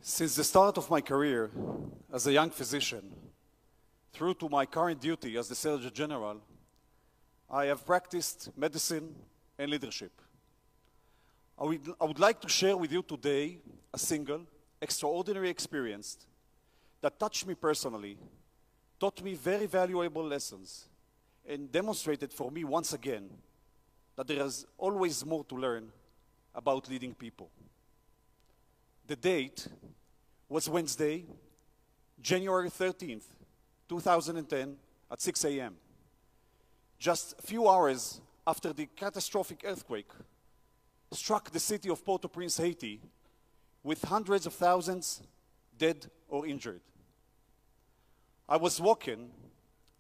Since the start of my career as a young physician, through to my current duty as the Surgeon General, I have practiced medicine and leadership. I would like to share with you today a single, extraordinary experience that touched me personally, taught me very valuable lessons, and demonstrated for me once again that there is always more to learn about leading people. The date was Wednesday, January 13th, 2010 at 6 a.m. Just a few hours after the catastrophic earthquake struck the city of Port-au-Prince, Haiti, with hundreds of thousands dead or injured. I was woken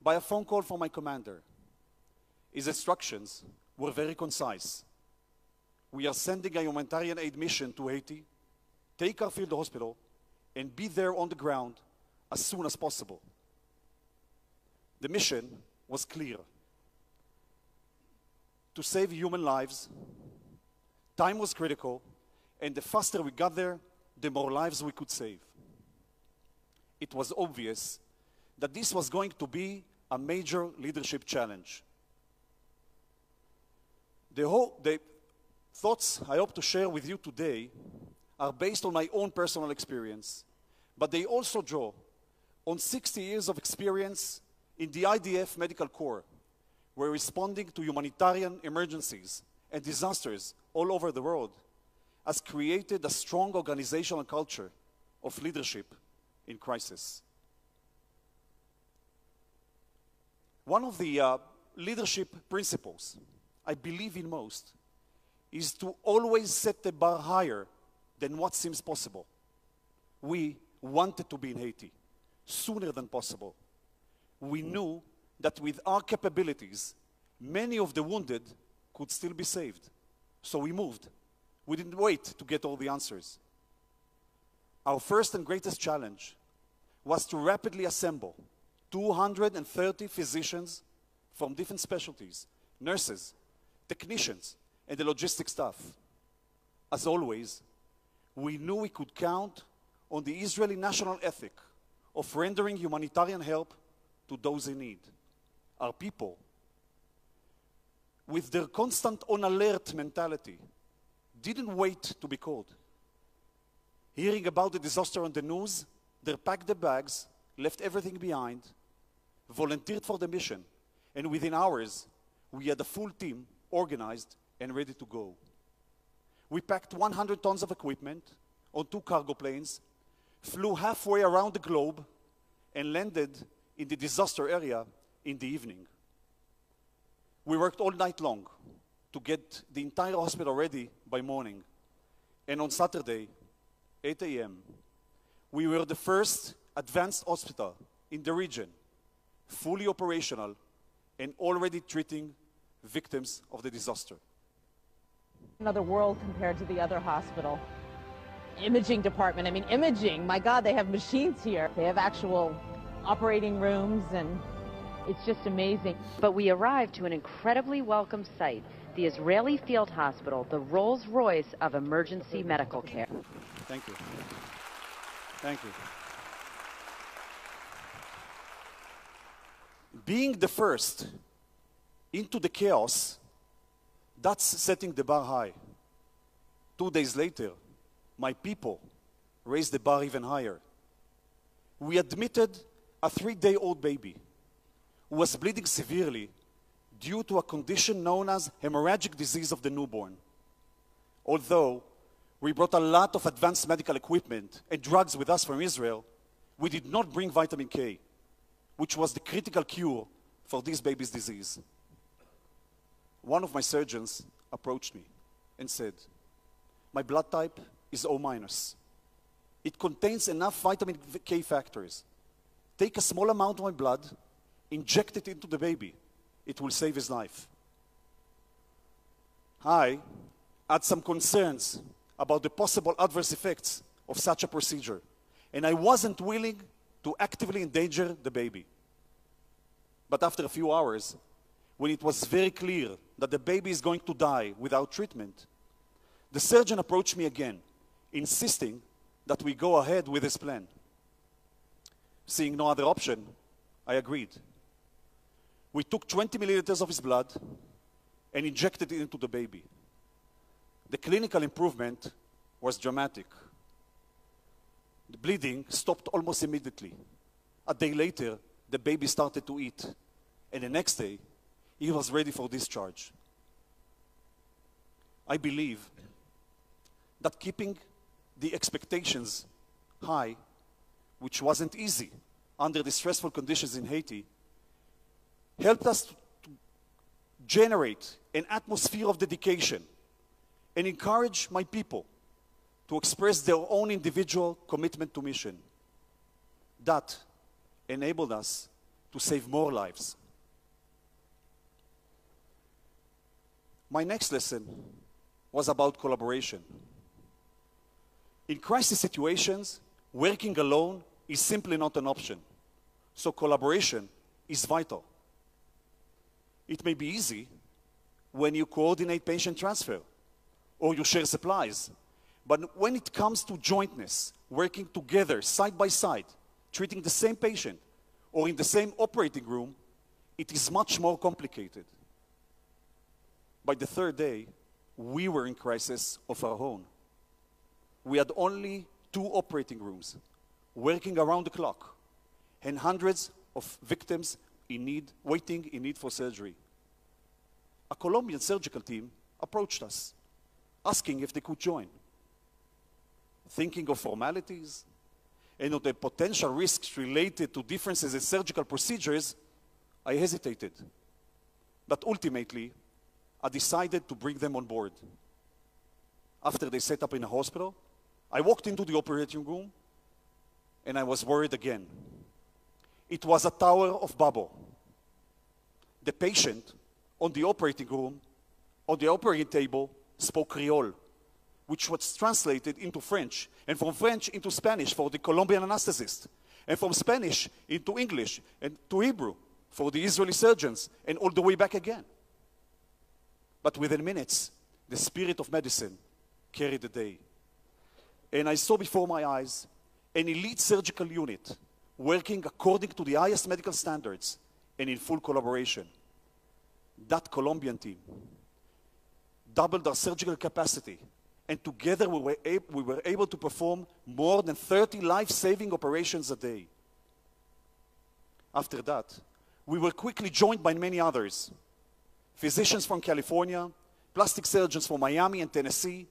by a phone call from my commander. His instructions were very concise. We are sending a humanitarian aid mission to Haiti, take our field hospital, and be there on the ground as soon as possible. The mission was clear: to save human lives. Time was critical, and the faster we got there, the more lives we could save. It was obvious that this was going to be a major leadership challenge. The thoughts I hope to share with you today are based on my own personal experience, but they also draw on 60 years of experience in the IDF Medical Corps, where responding to humanitarian emergencies and disasters all over the world has created a strong organizational culture of leadership in crisis. One of the leadership principles I believe in most is to always set the bar higher than what seems possible. We wanted to be in Haiti sooner than possible. We knew that with our capabilities, many of the wounded could still be saved. So we moved. We didn't wait to get all the answers. Our first and greatest challenge was to rapidly assemble 230 physicians from different specialties, nurses, technicians, and the logistics staff. As always, we knew we could count on the Israeli national ethic of rendering humanitarian help to those in need. Our people, with their constant on-alert mentality, didn't wait to be called. Hearing about the disaster on the news, they packed their bags, left everything behind, volunteered for the mission, and within hours, we had a full team organized and ready to go. We packed 100 tons of equipment on 2 cargo planes, flew halfway around the globe, and landed in the disaster area in the evening. We worked all night long to get the entire hospital ready by morning. And on Saturday, 8 a.m., we were the first advanced hospital in the region, fully operational and already treating victims of the disaster. Another world compared to the other hospital. Imaging department, I mean, imaging, my God, they have machines here. They have actual operating rooms, and it's just amazing. But we arrived to an incredibly welcome sight, the Israeli Field Hospital, the Rolls-Royce of emergency medical care. Thank you. Thank you. Being the first into the chaos, that's setting the bar high. 2 days later, my people raised the bar even higher. We admitted a 3-day-old baby who was bleeding severely due to a condition known as hemorrhagic disease of the newborn. Although we brought a lot of advanced medical equipment and drugs with us from Israel, we did not bring vitamin K, which was the critical cure for this baby's disease. One of my surgeons approached me and said, "My blood type is O-. It contains enough vitamin K factors. Take a small amount of my blood, inject it into the baby. It will save his life." I had some concerns about the possible adverse effects of such a procedure, and I wasn't willing to actively endanger the baby. But after a few hours, when it was very clear that the baby is going to die without treatment, the surgeon approached me again, insisting that we go ahead with this plan. Seeing no other option, I agreed. We took 20 milliliters of his blood and injected it into the baby. The clinical improvement was dramatic. The bleeding stopped almost immediately. A day later, the baby started to eat, and the next day, he was ready for discharge. I believe that keeping the expectations high, which wasn't easy under the stressful conditions in Haiti, helped us to generate an atmosphere of dedication and encourage my people to express their own individual commitment to mission. That enabled us to save more lives. My next lesson was about collaboration. In crisis situations, working alone is simply not an option. So collaboration is vital. It may be easy when you coordinate patient transfer or you share supplies. But when it comes to jointness, working together, side by side, treating the same patient or in the same operating room, it is much more complicated. By the third day, we were in crisis of our own. We had only 2 operating rooms, working around the clock, and hundreds of victims waiting in need for surgery. A Colombian surgical team approached us, asking if they could join. Thinking of formalities and of the potential risks related to differences in surgical procedures, I hesitated. But ultimately, I decided to bring them on board. After they set up in a hospital, I walked into the operating room and I was worried again. It was a Tower of Babel. The patient on the operating room, on the operating table, spoke Creole, which was translated into French, and from French into Spanish for the Colombian anesthetist, and from Spanish into English and to Hebrew for the Israeli surgeons, and all the way back again. But within minutes, the spirit of medicine carried the day. And I saw before my eyes an elite surgical unit working according to the highest medical standards and in full collaboration. That Colombian team doubled our surgical capacity, and together we were able to perform more than 30 life-saving operations a day. After that, we were quickly joined by many others. Physicians from California, plastic surgeons from Miami and Tennessee,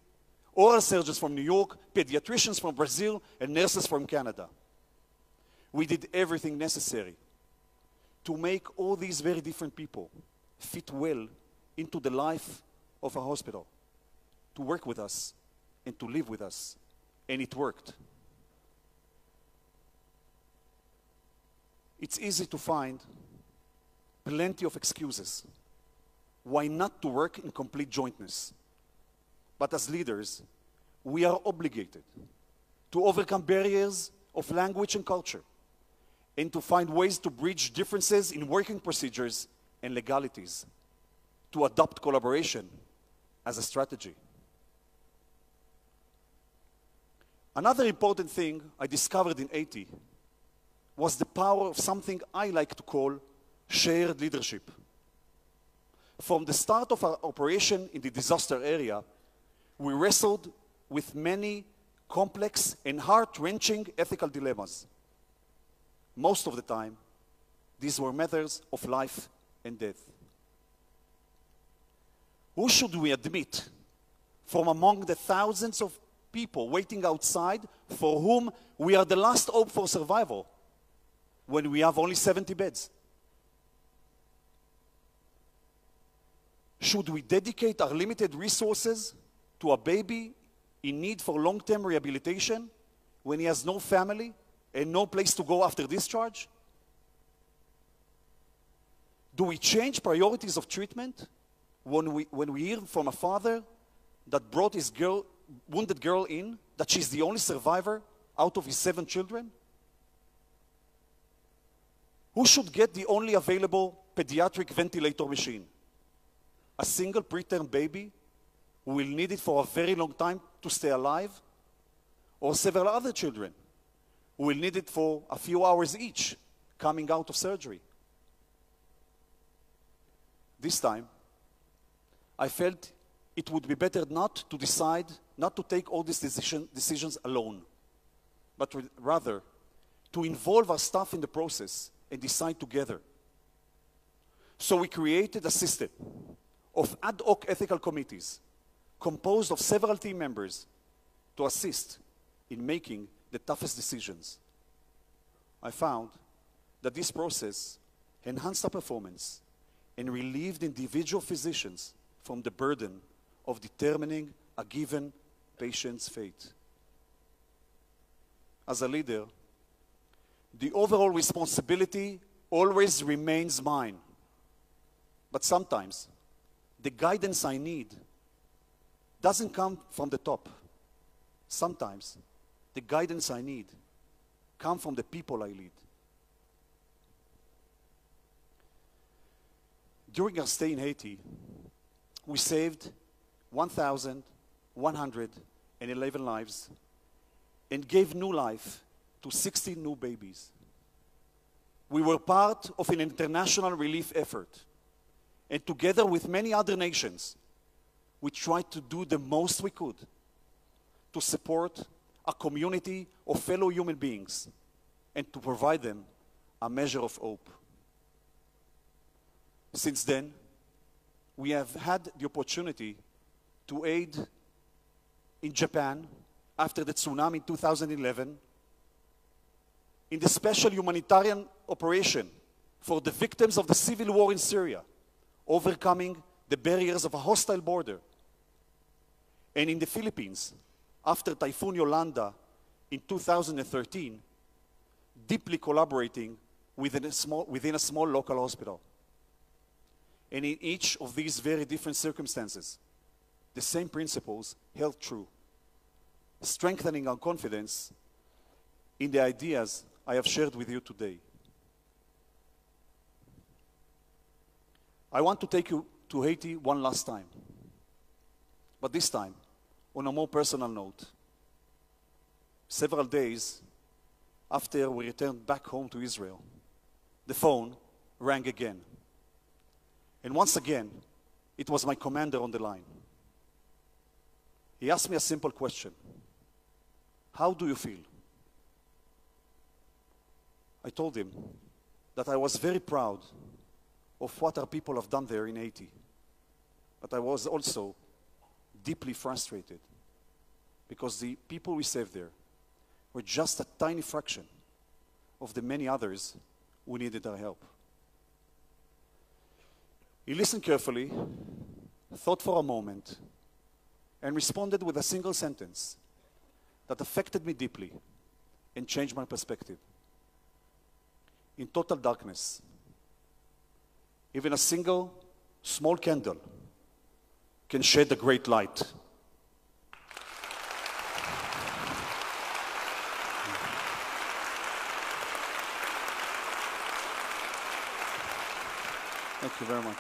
oral surgeons from New York, pediatricians from Brazil, and nurses from Canada. We did everything necessary to make all these very different people fit well into the life of a hospital, to work with us and to live with us. And it worked. It's easy to find plenty of excuses why not to work in complete jointness. But as leaders, we are obligated to overcome barriers of language and culture and to find ways to bridge differences in working procedures and legalities, to adopt collaboration as a strategy. Another important thing I discovered in Haiti was the power of something I like to call shared leadership. From the start of our operation in the disaster area, we wrestled with many complex and heart-wrenching ethical dilemmas. Most of the time, these were matters of life and death. Who should we admit from among the thousands of people waiting outside for whom we are the last hope for survival when we have only 70 beds? Should we dedicate our limited resources to a baby in need for long-term rehabilitation when he has no family and no place to go after discharge? Do we change priorities of treatment when we hear from a father that brought his wounded girl in, that she's the only survivor out of his 7 children? Who should get the only available pediatric ventilator machine? A single preterm baby who will need it for a very long time to stay alive? or several other children who will need it for a few hours each coming out of surgery. This time, I felt it would be better not to take all these decisions alone, but rather to involve our staff in the process and decide together. So we created a system of ad hoc ethical committees composed of several team members to assist in making the toughest decisions. I found that this process enhanced our performance and relieved individual physicians from the burden of determining a given patient's fate. As a leader, the overall responsibility always remains mine. But sometimes, the guidance I need doesn't come from the top. Sometimes, the guidance I need comes from the people I lead. During our stay in Haiti, we saved 1,111 lives and gave new life to 60 new babies. We were part of an international relief effort, and together with many other nations, we tried to do the most we could to support a community of fellow human beings and to provide them a measure of hope. Since then, we have had the opportunity to aid in Japan after the tsunami in 2011, in the special humanitarian operation for the victims of the civil war in Syria, overcoming the barriers of a hostile border, and in the Philippines after Typhoon Yolanda in 2013, deeply collaborating within a small local hospital. And in each of these very different circumstances, the same principles held true, strengthening our confidence in the ideas I have shared with you today. I want to take you to Haiti one last time, but this time on a more personal note. Several days after we returned back home to Israel, the phone rang again. And once again, it was my commander on the line. He asked me a simple question. How do you feel? I told him that I was very proud of what our people have done there in Haiti. But I was also deeply frustrated because the people we saved there were just a tiny fraction of the many others who needed our help. He listened carefully, thought for a moment, and responded with a single sentence that affected me deeply and changed my perspective. In total darkness, even a single small candle can shed a great light. Thank you very much.